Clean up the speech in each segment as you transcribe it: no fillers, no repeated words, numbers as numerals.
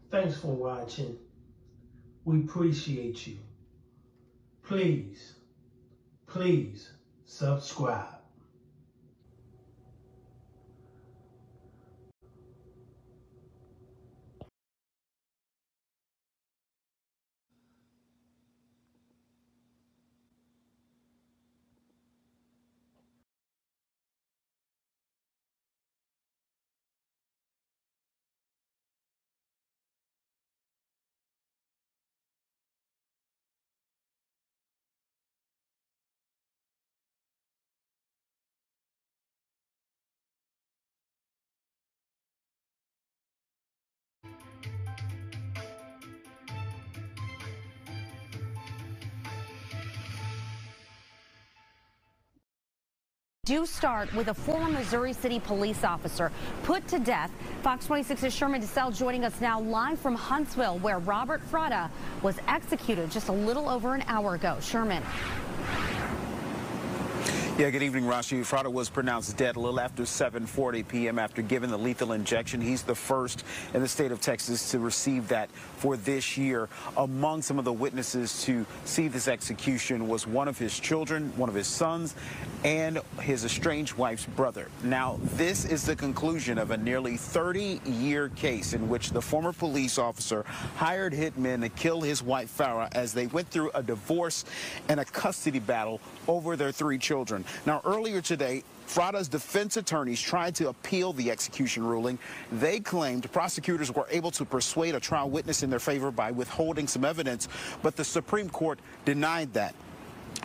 Thanks for watching. We appreciate you. Please subscribe. Do start with a former Missouri City police officer put to death. Fox 26's Sherman DeSell joining us now live from Huntsville, where Robert Fratta was executed just a little over an hour ago. Sherman. Yeah, good evening, Rashi. Fratta was pronounced dead a little after 7:40 p.m. after giving the lethal injection. He's the first in the state of Texas to receive that for this year. Among some of the witnesses to see this execution was one of his children, one of his sons, and his estranged wife's brother. Now, this is the conclusion of a nearly 30-year case in which the former police officer hired hitmen to kill his wife, Farah, as they went through a divorce and a custody battle over their 3 children. Now, earlier today, Fratta's defense attorneys tried to appeal the execution ruling. They claimed prosecutors were able to persuade a trial witness in their favor by withholding some evidence, but the Supreme Court denied that.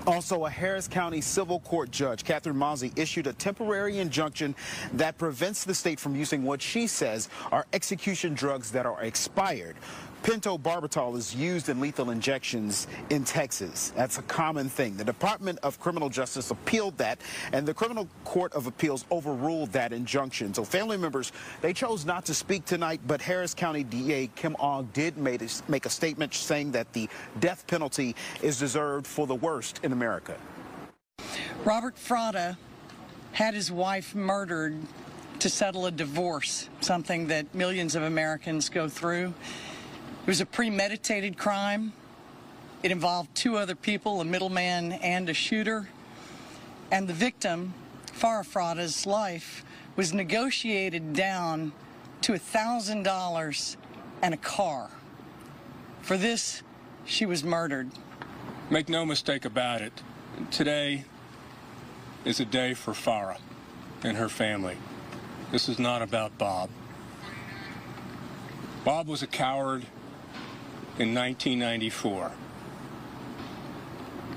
Also, a Harris County Civil Court judge, Catherine Mozzie, issued a temporary injunction that prevents the state from using what she says are execution drugs that are expired. Pentobarbital is used in lethal injections in Texas. That's a common thing. The Department of Criminal Justice appealed that, and the Criminal Court of Appeals overruled that injunction. So family members, they chose not to speak tonight, but Harris County DA Kim Ogg did make a statement saying that the death penalty is deserved for the worst in America. Robert Fratta had his wife murdered to settle a divorce, something that millions of Americans go through. It was a premeditated crime. It involved 2 other people, a middleman and a shooter. And the victim, Farah Fratta's life, was negotiated down to $1,000 and a car. For this, she was murdered. Make no mistake about it, today is a day for Farah and her family. This is not about Bob. Bob was a coward in 1994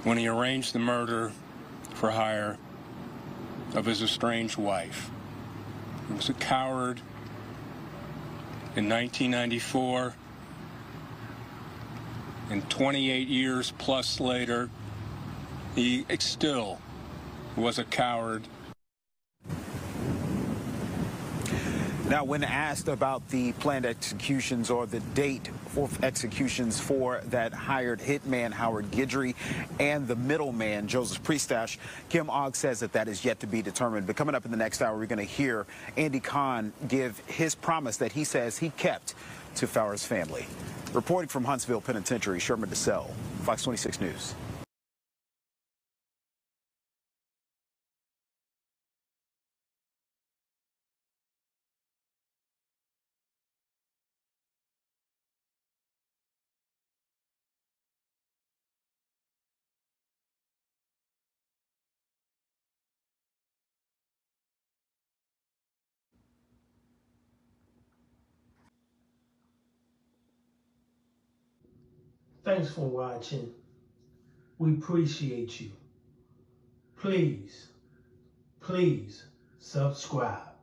when he arranged the murder for hire of his estranged wife. He was a coward in 1994, and 28 years plus later, he still was a coward. Now, when asked about the planned executions or the date for executions for that hired hitman, Howard Guidry, and the middleman, Joseph Priestash, Kim Ogg says that is yet to be determined. But coming up in the next hour, we're going to hear Andy Kahn give his promise that he says he kept to Farah's family. Reporting from Huntsville Penitentiary, Sherman DeSell, Fox 26 News. Thanks for watching. We appreciate you. Please subscribe.